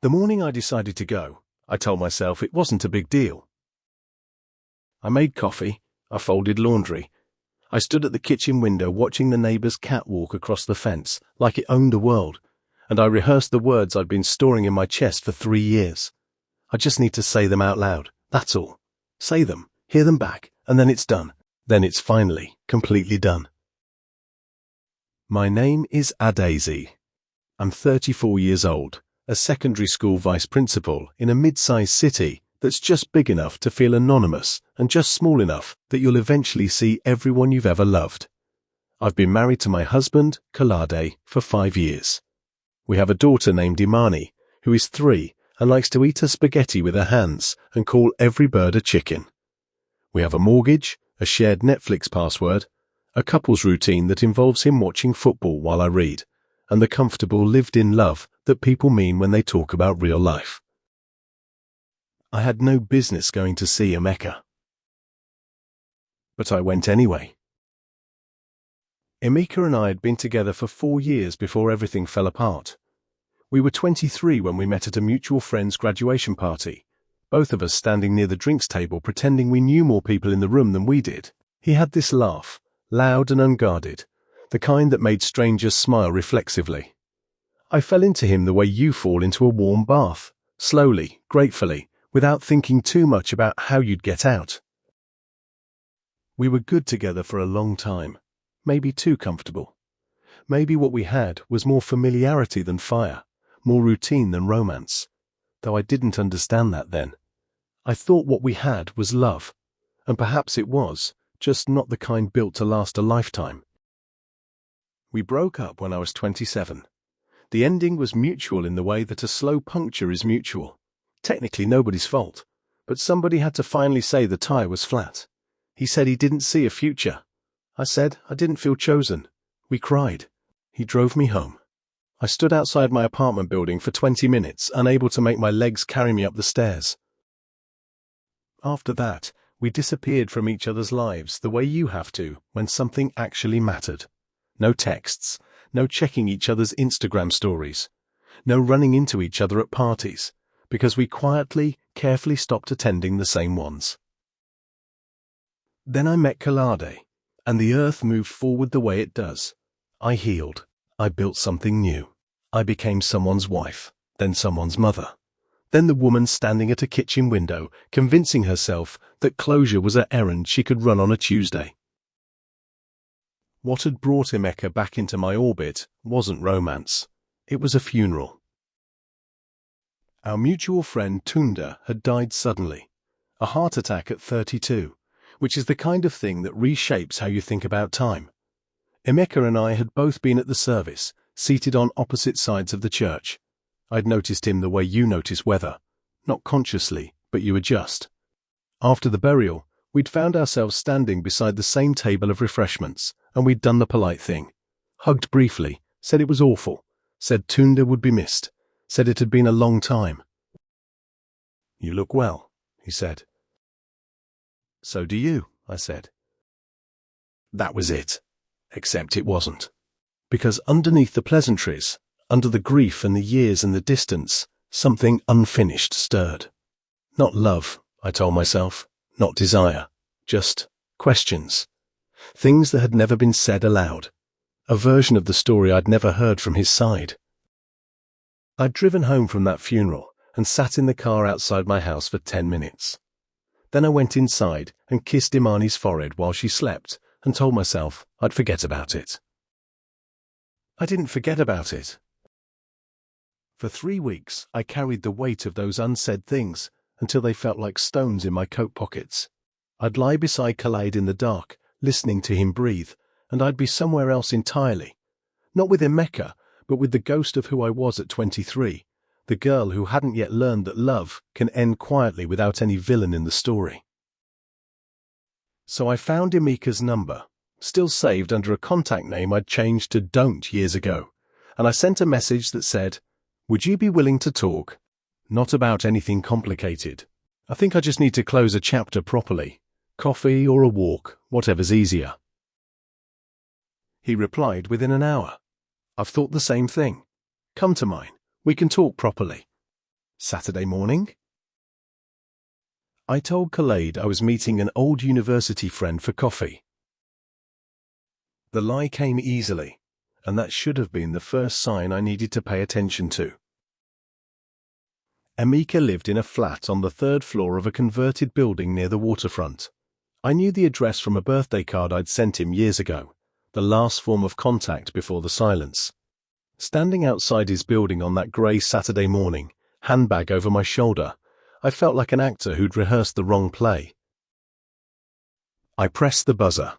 The morning I decided to go, I told myself it wasn't a big deal. I made coffee, I folded laundry, I stood at the kitchen window watching the neighbour's cat walk across the fence like it owned the world, and I rehearsed the words I'd been storing in my chest for 3 years. I just need to say them out loud, that's all. Say them, hear them back, and then it's done. Then it's finally completely done. My name is Adaisy. I'm 34 years old, a secondary school vice principal in a mid-sized city that's just big enough to feel anonymous and just small enough that you'll eventually see everyone you've ever loved. I've been married to my husband, Kalade, for 5 years. We have a daughter named Imani, who is 3 and likes to eat her spaghetti with her hands and call every bird a chicken. We have a mortgage, a shared Netflix password, a couple's routine that involves him watching football while I read, and the comfortable lived-in love that people mean when they talk about real life. I had no business going to see Emeka, but I went anyway. Emeka and I had been together for 4 years before everything fell apart. We were 23 when we met at a mutual friend's graduation party, both of us standing near the drinks table pretending we knew more people in the room than we did. He had this laugh, loud and unguarded, the kind that made strangers smile reflexively. I fell into him the way you fall into a warm bath, slowly, gratefully, without thinking too much about how you'd get out. We were good together for a long time, maybe too comfortable. Maybe what we had was more familiarity than fire, more routine than romance, though I didn't understand that then. I thought what we had was love, and perhaps it was, just not the kind built to last a lifetime. We broke up when I was 27. The ending was mutual in the way that a slow puncture is mutual. Technically nobody's fault, but somebody had to finally say the tie was flat. He said he didn't see a future. I said I didn't feel chosen. We cried. He drove me home. I stood outside my apartment building for 20 minutes, unable to make my legs carry me up the stairs. After that, we disappeared from each other's lives the way you have to when something actually mattered. No texts, no checking each other's Instagram stories, no running into each other at parties, because we quietly, carefully stopped attending the same ones. Then I met Kalade, and the earth moved forward the way it does. I healed. I built something new. I became someone's wife, then someone's mother, then the woman standing at a kitchen window, convincing herself that closure was an errand she could run on a Tuesday. What had brought Emeka back into my orbit wasn't romance. It was a funeral. Our mutual friend Tunda had died suddenly, a heart attack at 32, which is the kind of thing that reshapes how you think about time. Emeka and I had both been at the service, seated on opposite sides of the church. I'd noticed him the way you notice weather, not consciously, but you adjust. After the burial, we'd found ourselves standing beside the same table of refreshments, and we'd done the polite thing. Hugged briefly, said it was awful, said Tunda would be missed, said it had been a long time. You look well, he said. So do you, I said. That was it. Except it wasn't. Because underneath the pleasantries, under the grief and the years and the distance, something unfinished stirred. Not love, I told myself, not desire, just questions. Things that had never been said aloud. A version of the story I'd never heard from his side. I'd driven home from that funeral and sat in the car outside my house for 10 minutes. Then I went inside and kissed Imani's forehead while she slept and told myself I'd forget about it. I didn't forget about it. For 3 weeks, I carried the weight of those unsaid things until they felt like stones in my coat pockets. I'd lie beside Khaled in the dark, listening to him breathe, and I'd be somewhere else entirely. Not with Emeka, but with the ghost of who I was at 23, the girl who hadn't yet learned that love can end quietly without any villain in the story. So I found Emeka's number, still saved under a contact name I'd changed to Don't years ago, and I sent a message that said, "Would you be willing to talk? Not about anything complicated. I think I just need to close a chapter properly. Coffee or a walk, whatever's easier." He replied within an hour. "I've thought the same thing. Come to mine. We can talk properly." Saturday morning? I told Khaled I was meeting an old university friend for coffee. The lie came easily, and that should have been the first sign I needed to pay attention to. Amika lived in a flat on the third floor of a converted building near the waterfront. I knew the address from a birthday card I'd sent him years ago, the last form of contact before the silence. Standing outside his building on that grey Saturday morning, handbag over my shoulder, I felt like an actor who'd rehearsed the wrong play. I pressed the buzzer.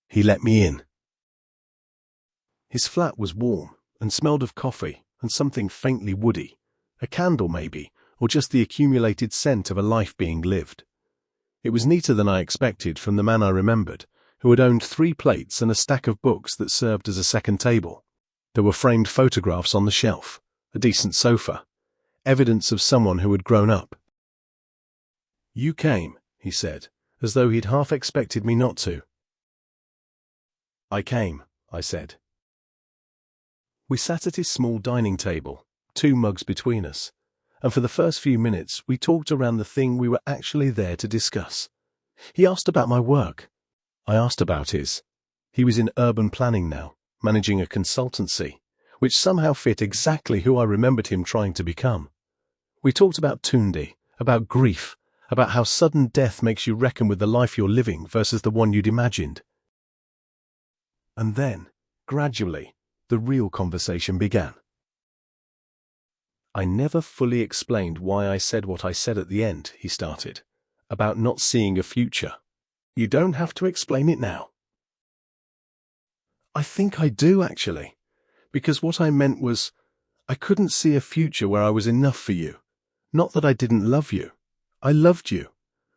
He let me in. His flat was warm and smelled of coffee and something faintly woody, a candle maybe, or just the accumulated scent of a life being lived. It was neater than I expected from the man I remembered, who had owned 3 plates and a stack of books that served as a second table. There were framed photographs on the shelf, a decent sofa, evidence of someone who had grown up. "You came," he said, as though he'd half expected me not to. "I came," I said. We sat at his small dining table, 2 mugs between us, and for the first few minutes we talked around the thing we were actually there to discuss. He asked about my work. I asked about his. He was in urban planning now, managing a consultancy, which somehow fit exactly who I remembered him trying to become. We talked about Tunde, about grief, about how sudden death makes you reckon with the life you're living versus the one you'd imagined. And then, gradually, the real conversation began. "I never fully explained why I said what I said at the end," he started, "about not seeing a future." "You don't have to explain it now." "I think I do, actually, because what I meant was, I couldn't see a future where I was enough for you. Not that I didn't love you. I loved you.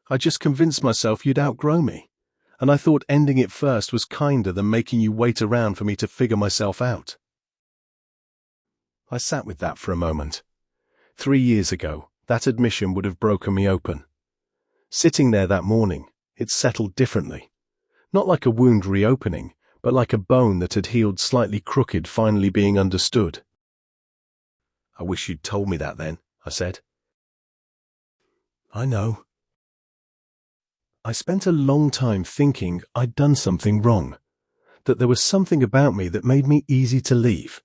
I just convinced myself you'd outgrow me, and I thought ending it first was kinder than making you wait around for me to figure myself out." I sat with that for a moment. 3 years ago, that admission would have broken me open. Sitting there that morning, it settled differently. Not like a wound reopening, but like a bone that had healed slightly crooked finally being understood. "I wish you'd told me that then," I said. "I know." I spent a long time thinking I'd done something wrong, that there was something about me that made me easy to leave.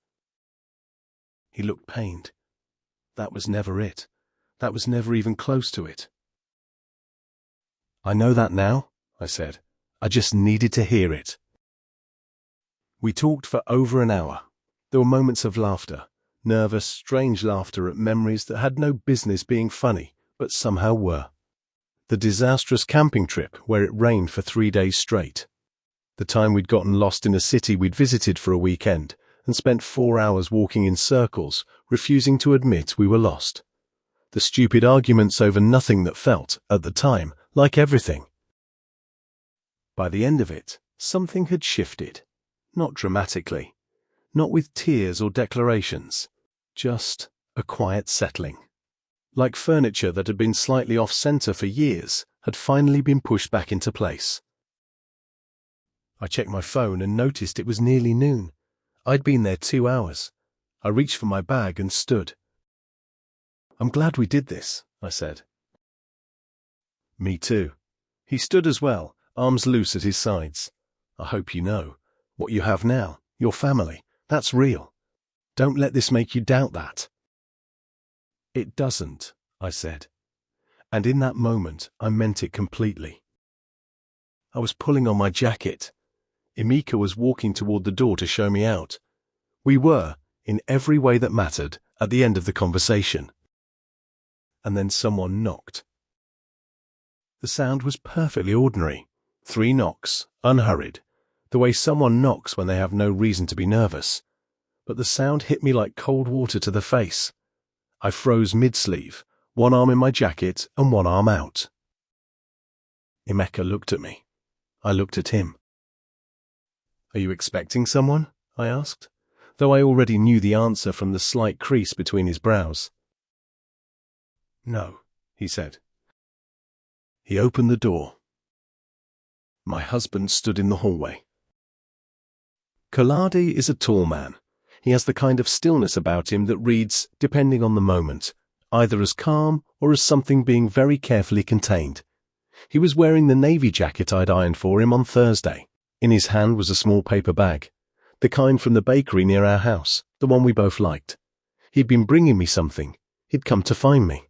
He looked pained. That was never it. That was never even close to it. "I know that now," I said. "I just needed to hear it." We talked for over an hour. There were moments of laughter, nervous, strange laughter at memories that had no business being funny, but somehow were. The disastrous camping trip where it rained for 3 days straight. The time we'd gotten lost in a city we'd visited for a weekend and spent 4 hours walking in circles, refusing to admit we were lost. The stupid arguments over nothing that felt, at the time, like everything. By the end of it, something had shifted. Not dramatically. Not with tears or declarations. Just a quiet settling. Like furniture that had been slightly off-center for years had finally been pushed back into place. I checked my phone and noticed it was nearly noon. I'd been there 2 hours. I reached for my bag and stood. "I'm glad we did this," I said. "Me too." He stood as well, arms loose at his sides. "I hope you know. What you have now, your family, that's real. Don't let this make you doubt that." "It doesn't," I said. And in that moment, I meant it completely. I was pulling on my jacket. Emeka was walking toward the door to show me out. We were, in every way that mattered, at the end of the conversation. And then someone knocked. The sound was perfectly ordinary. 3 knocks, unhurried, the way someone knocks when they have no reason to be nervous. But the sound hit me like cold water to the face. I froze mid-sleeve, one arm in my jacket and one arm out. Emeka looked at me. I looked at him. "Are you expecting someone?" I asked, though I already knew the answer from the slight crease between his brows. "No," he said. He opened the door. My husband stood in the hallway. Kaladi is a tall man. He has the kind of stillness about him that reads, depending on the moment, either as calm or as something being very carefully contained. He was wearing the navy jacket I'd ironed for him on Thursday. In his hand was a small paper bag, the kind from the bakery near our house, the one we both liked. He'd been bringing me something. He'd come to find me.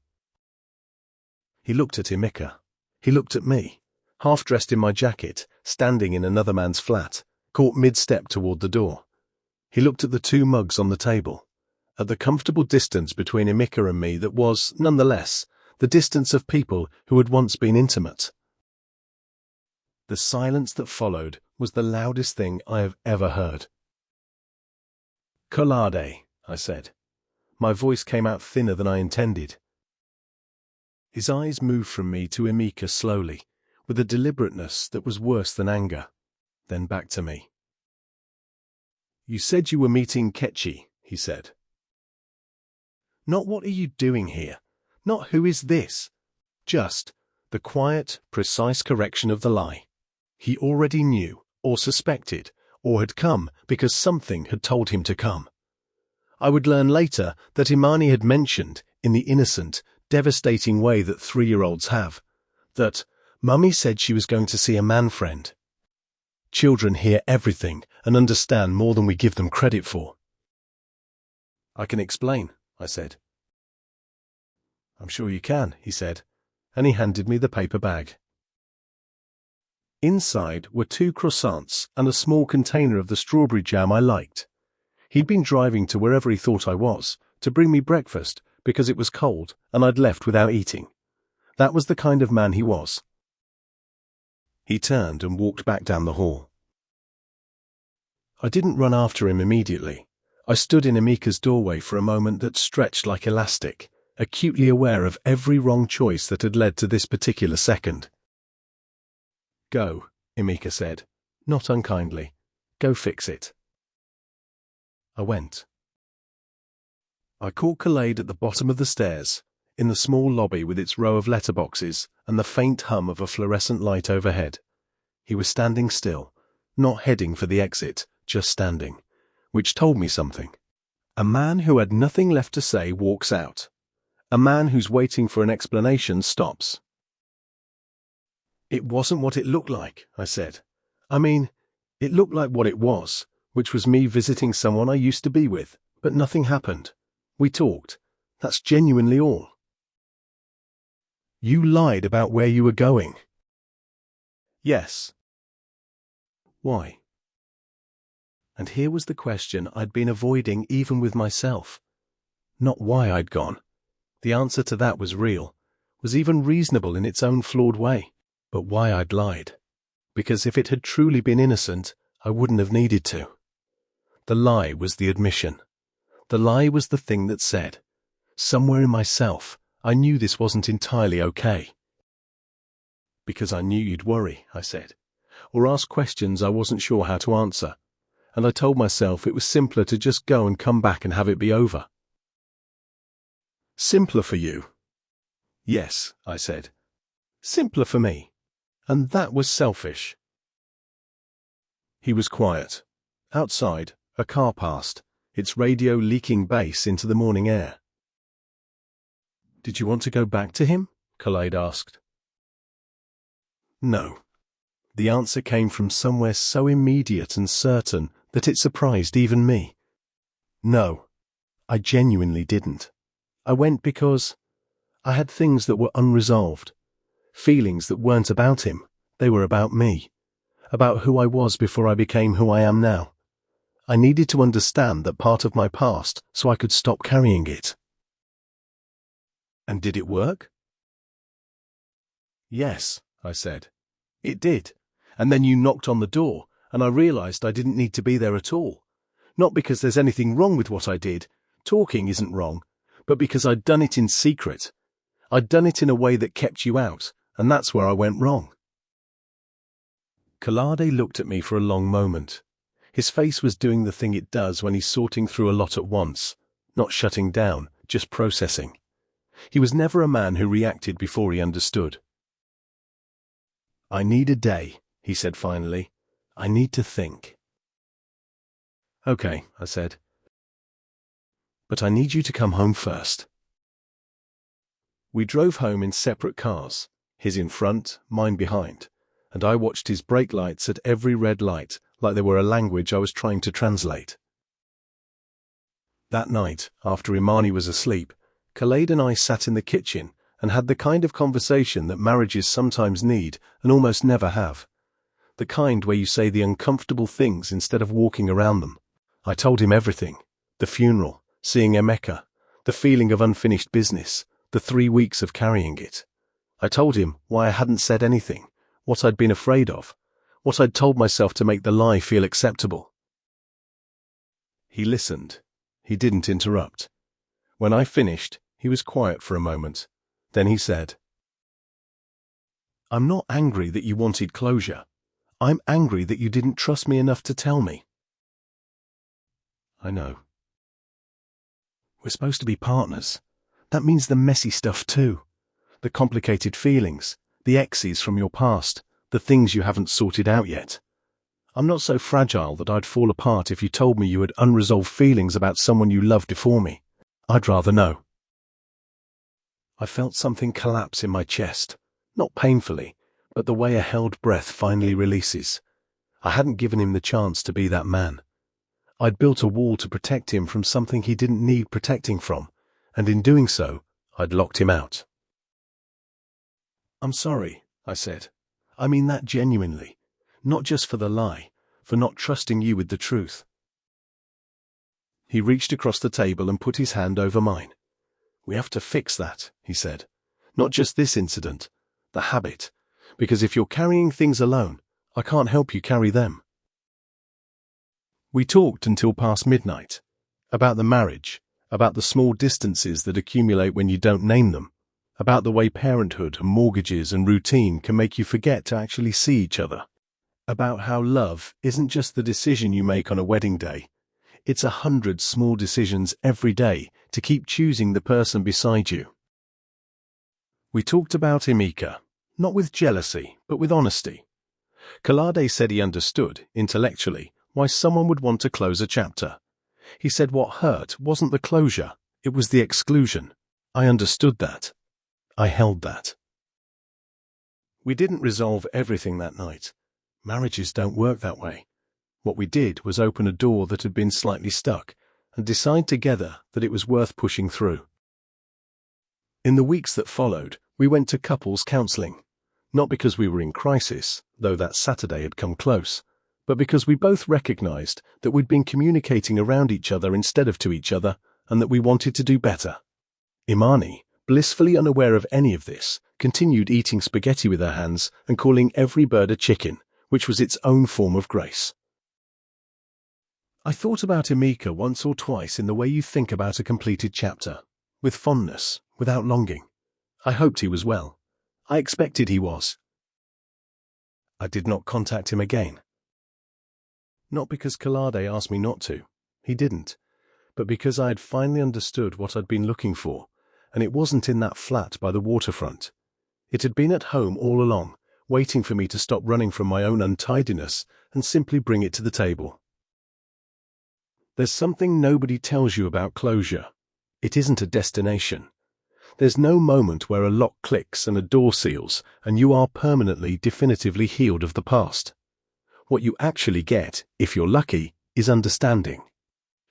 He looked at Emika. He looked at me, half dressed in my jacket, standing in another man's flat, caught mid-step toward the door. He looked at the 2 mugs on the table, at the comfortable distance between Emika and me that was, nonetheless, the distance of people who had once been intimate. The silence that followed was the loudest thing I have ever heard. "Kolade," I said. My voice came out thinner than I intended. His eyes moved from me to Emika slowly, with a deliberateness that was worse than anger, then back to me. "You said you were meeting Kechi," he said. Not "what are you doing here?" Not "who is this?" Just the quiet, precise correction of the lie. He already knew, or suspected, or had come because something had told him to come. I would learn later that Imani had mentioned, in the innocent, devastating way that 3-year-olds have, that Mummy said she was going to see a man friend. Children hear everything and understand more than we give them credit for. "I can explain," I said. "I'm sure you can," he said, and he handed me the paper bag. Inside were 2 croissants and a small container of the strawberry jam I liked. He'd been driving to wherever he thought I was to bring me breakfast because it was cold and I'd left without eating. That was the kind of man he was. He turned and walked back down the hall. I didn't run after him immediately. I stood in Emika's doorway for a moment that stretched like elastic, acutely aware of every wrong choice that had led to this particular second. "Go," Emika said, not unkindly. "Go fix it." I went. I caught Khaled at the bottom of the stairs, in the small lobby with its row of letterboxes and the faint hum of a fluorescent light overhead. He was standing still, not heading for the exit, just standing, which told me something. A man who had nothing left to say walks out. A man who's waiting for an explanation stops. "It wasn't what it looked like," I said. "I mean, it looked like what it was, which was me visiting someone I used to be with, but nothing happened. We talked. That's genuinely all." "You lied about where you were going." "Yes." "Why?" And here was the question I'd been avoiding even with myself. Not why I'd gone. The answer to that was real, was even reasonable in its own flawed way. But why I'd lied. Because if it had truly been innocent, I wouldn't have needed to. The lie was the admission. The lie was the thing that said, somewhere in myself, I knew this wasn't entirely okay. "Because I knew you'd worry," I said, "or ask questions I wasn't sure how to answer. And I told myself it was simpler to just go and come back and have it be over." "Simpler for you?" "Yes," I said. "Simpler for me. And that was selfish." He was quiet. Outside, a car passed, its radio leaking bass into the morning air. "Did you want to go back to him?" Khaled asked. No. The answer came from somewhere so immediate and certain that it surprised even me. No, I genuinely didn't. I went because I had things that were unresolved, feelings that weren't about him, they were about me, about who I was before I became who I am now. I needed to understand that part of my past so I could stop carrying it. And did it work? "Yes," I said. "It did. And then you knocked on the door, and I realized I didn't need to be there at all. Not because there's anything wrong with what I did, talking isn't wrong, but because I'd done it in secret. I'd done it in a way that kept you out, and that's where I went wrong." Khaled looked at me for a long moment. His face was doing the thing it does when he's sorting through a lot at once, not shutting down, just processing. He was never a man who reacted before he understood. "I need a day," he said finally. "I need to think." "Okay," I said. "But I need you to come home first." We drove home in separate cars, his in front, mine behind, and I watched his brake lights at every red light like they were a language I was trying to translate. That night, after Imani was asleep, Khaled and I sat in the kitchen and had the kind of conversation that marriages sometimes need and almost never have. The kind where you say the uncomfortable things instead of walking around them. I told him everything. The funeral, seeing Emeka, the feeling of unfinished business, the 3 weeks of carrying it. I told him why I hadn't said anything, what I'd been afraid of, what I'd told myself to make the lie feel acceptable. He listened. He didn't interrupt. When I finished, he was quiet for a moment. Then he said, "I'm not angry that you wanted closure. I'm angry that you didn't trust me enough to tell me." I know. We're supposed to be partners. That means the messy stuff too. The complicated feelings, the exes from your past, the things you haven't sorted out yet. I'm not so fragile that I'd fall apart if you told me you had unresolved feelings about someone you loved before me. I'd rather know. I felt something collapse in my chest, not painfully, but the way a held breath finally releases. I hadn't given him the chance to be that man. I'd built a wall to protect him from something he didn't need protecting from, and in doing so, I'd locked him out. "I'm sorry," I said. "I mean that genuinely. Not just for the lie, for not trusting you with the truth." He reached across the table and put his hand over mine. "We have to fix that," he said. "Not just this incident, the habit. Because if you're carrying things alone, I can't help you carry them." We talked until past midnight. About the marriage, about the small distances that accumulate when you don't name them, about the way parenthood and mortgages and routine can make you forget to actually see each other. About how love isn't just the decision you make on a wedding day. It's 100 small decisions every day to keep choosing the person beside you. We talked about Emeka, not with jealousy, but with honesty. Kalade said he understood, intellectually, why someone would want to close a chapter. He said what hurt wasn't the closure, it was the exclusion. I understood that. I held that. We didn't resolve everything that night. Marriages don't work that way. What we did was open a door that had been slightly stuck and decide together that it was worth pushing through. In the weeks that followed, we went to couples counseling. Not because we were in crisis, though that Saturday had come close, but because we both recognized that we'd been communicating around each other instead of to each other, and that we wanted to do better. Imani, blissfully unaware of any of this, continued eating spaghetti with her hands and calling every bird a chicken, which was its own form of grace. I thought about Emeka once or twice in the way you think about a completed chapter, with fondness, without longing. I hoped he was well. I expected he was. I did not contact him again. Not because Kalade asked me not to. He didn't. But because I had finally understood what I'd been looking for, and it wasn't in that flat by the waterfront. It had been at home all along, waiting for me to stop running from my own untidiness and simply bring it to the table. There's something nobody tells you about closure. It isn't a destination. There's no moment where a lock clicks and a door seals and you are permanently, definitively healed of the past. What you actually get, if you're lucky, is understanding.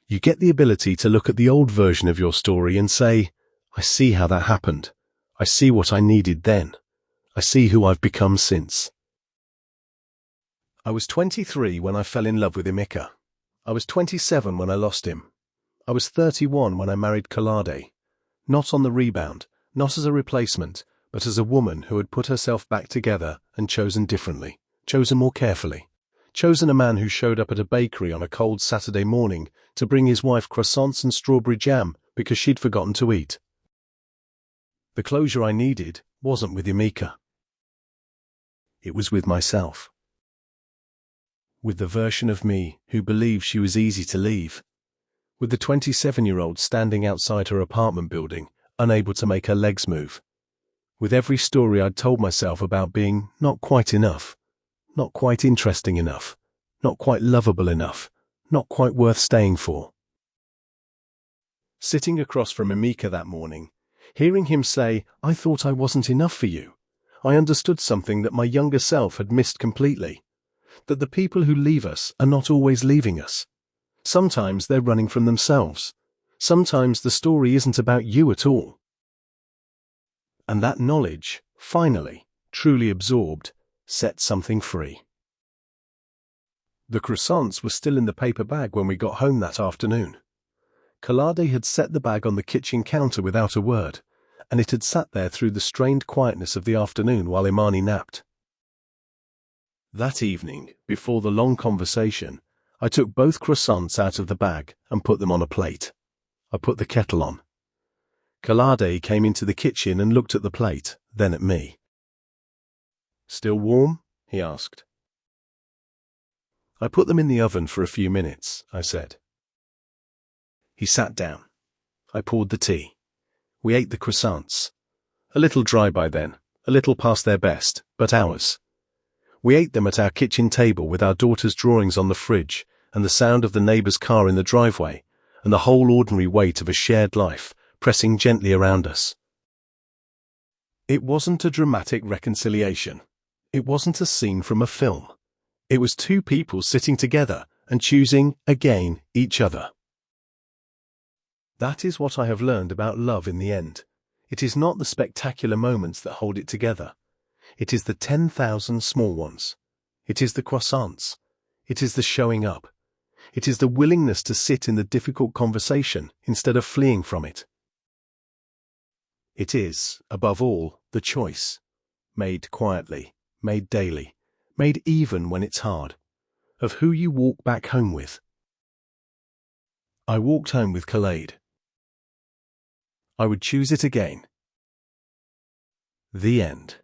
You get the ability to look at the old version of your story and say, I see how that happened. I see what I needed then. I see who I've become since. I was 23 when I fell in love with Emeka. I was 27 when I lost him. I was 31 when I married Kalade. Not on the rebound, not as a replacement, but as a woman who had put herself back together and chosen differently, chosen more carefully, chosen a man who showed up at a bakery on a cold Saturday morning to bring his wife croissants and strawberry jam because she'd forgotten to eat. The closure I needed wasn't with Emeka. It was with myself. With the version of me who believed she was easy to leave. With the 27-year-old standing outside her apartment building, unable to make her legs move. With every story I'd told myself about being not quite enough, not quite interesting enough, not quite lovable enough, not quite worth staying for. Sitting across from Emeka that morning, Hearing him say, "I thought I wasn't enough for you," I understood something that my younger self had missed completely. That the people who leave us are not always leaving us. Sometimes they're running from themselves. Sometimes the story isn't about you at all. And that knowledge, finally, truly absorbed, set something free. The croissants were still in the paper bag when we got home that afternoon. Kalade had set the bag on the kitchen counter without a word, and it had sat there through the strained quietness of the afternoon while Imani napped. That evening, before the long conversation, I took both croissants out of the bag and put them on a plate. I put the kettle on. Kalade came into the kitchen and looked at the plate, then at me. "Still warm?" he asked. "I put them in the oven for a few minutes," I said. He sat down. I poured the tea. We ate the croissants. A little dry by then, a little past their best, but ours. We ate them at our kitchen table with our daughter's drawings on the fridge and the sound of the neighbor's car in the driveway and the whole ordinary weight of a shared life pressing gently around us. It wasn't a dramatic reconciliation. It wasn't a scene from a film. It was two people sitting together and choosing, again, each other. That is what I have learned about love in the end. It is not the spectacular moments that hold it together. It is the 10,000 small ones. It is the croissants. It is the showing up. It is the willingness to sit in the difficult conversation instead of fleeing from it. It is, above all, the choice, made quietly, made daily, made even when it's hard, of who you walk back home with. I walked home with Khaled. I would choose it again. The end.